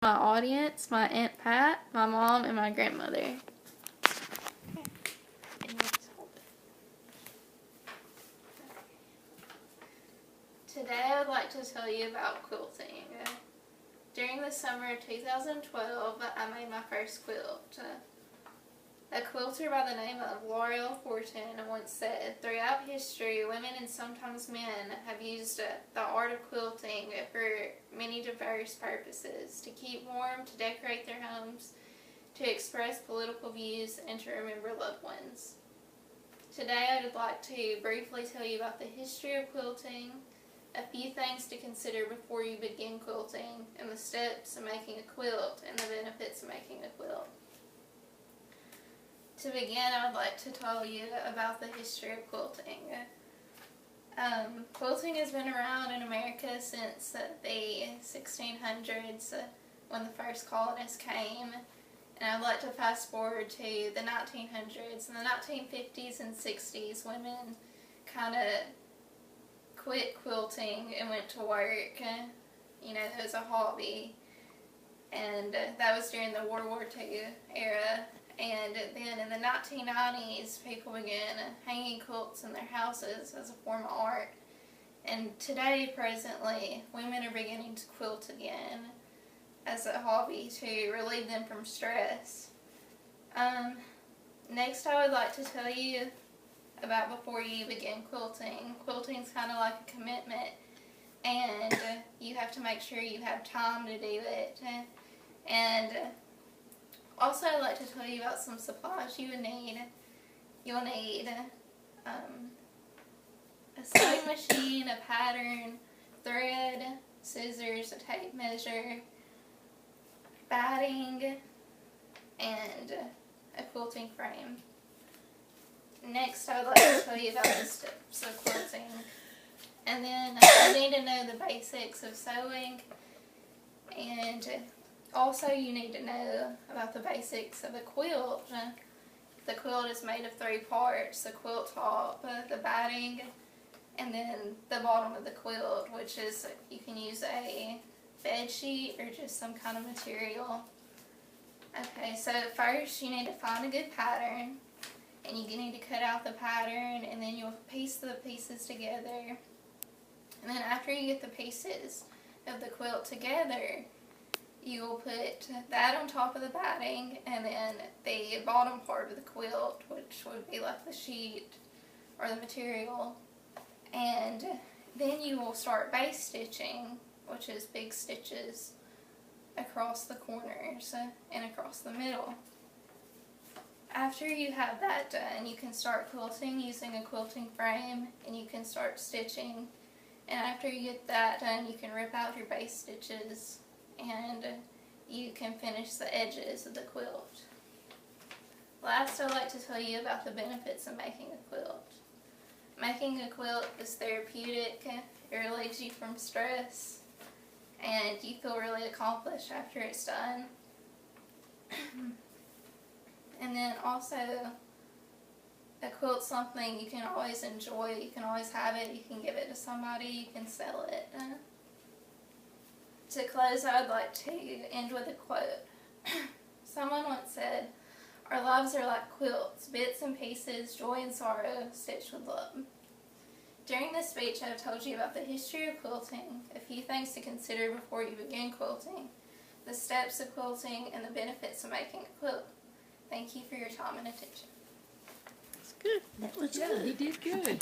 my audience, my Aunt Pat, my mom, and my grandmother. Today I would like to tell you about quilting. During the summer of 2012, I made my first quilt. A quilter by the name of L'Oreal Horton once said, "Throughout history, women and sometimes men have used the art of quilting for many diverse purposes: to keep warm, to decorate their homes, to express political views, and to remember loved ones." Today I would like to briefly tell you about the history of quilting, a few things to consider before you begin quilting, and the steps of making a quilt and the benefits of making a quilt. To begin, I would like to tell you about the history of quilting. Quilting has been around in America since the 1600s, when the first colonists came. And I'd like to fast forward to the 1900s. In the 1950s and 60s, women kind of quit quilting and went to work, as a hobby. And that was during the World War II era. And then in the 1990s, people began hanging quilts in their houses as a form of art. And today, presently, women are beginning to quilt again as a hobby to relieve them from stress. Next, I would like to tell you about before you begin quilting. Quilting is kind of like a commitment, and you have to make sure you have time to do it. And also, I'd like to tell you about some supplies you would need. You'll need a sewing machine, a pattern, thread, scissors, a tape measure, batting, and a quilting frame. Next, I would like to tell you about the steps of quilting. And then you need to know the basics of sewing, and also you need to know about the basics of a quilt. The quilt is made of 3 parts: the quilt top, the batting, and then the bottom of the quilt, which is, you can use a bed sheet or just some kind of material. Okay, so first you need to find a good pattern, and you need to cut out the pattern, and then you'll piece the pieces together. And then after you get the pieces of the quilt together, you will put that on top of the batting, and then the bottom part of the quilt, which would be like the sheet or the material. And then you will start base stitching, which is big stitches across the corners and across the middle. After you have that done, you can start quilting using a quilting frame, and you can start stitching. And after you get that done, you can rip out your base stitches, and you can finish the edges of the quilt. Last, I'd like to tell you about the benefits of making a quilt. Making a quilt is therapeutic. It relieves you from stress, and you feel really accomplished after it's done. And then also, a quilt's something you can always enjoy. You can always have it. You can give it to somebody. You can sell it. To close, I would like to end with a quote. Someone once said, "Our lives are like quilts, bits and pieces, joy and sorrow, stitched with love." During this speech, I have told you about the history of quilting, a few things to consider before you begin quilting, the steps of quilting, and the benefits of making a quilt. Thank you for your time and attention. That's good. That was good. He did good.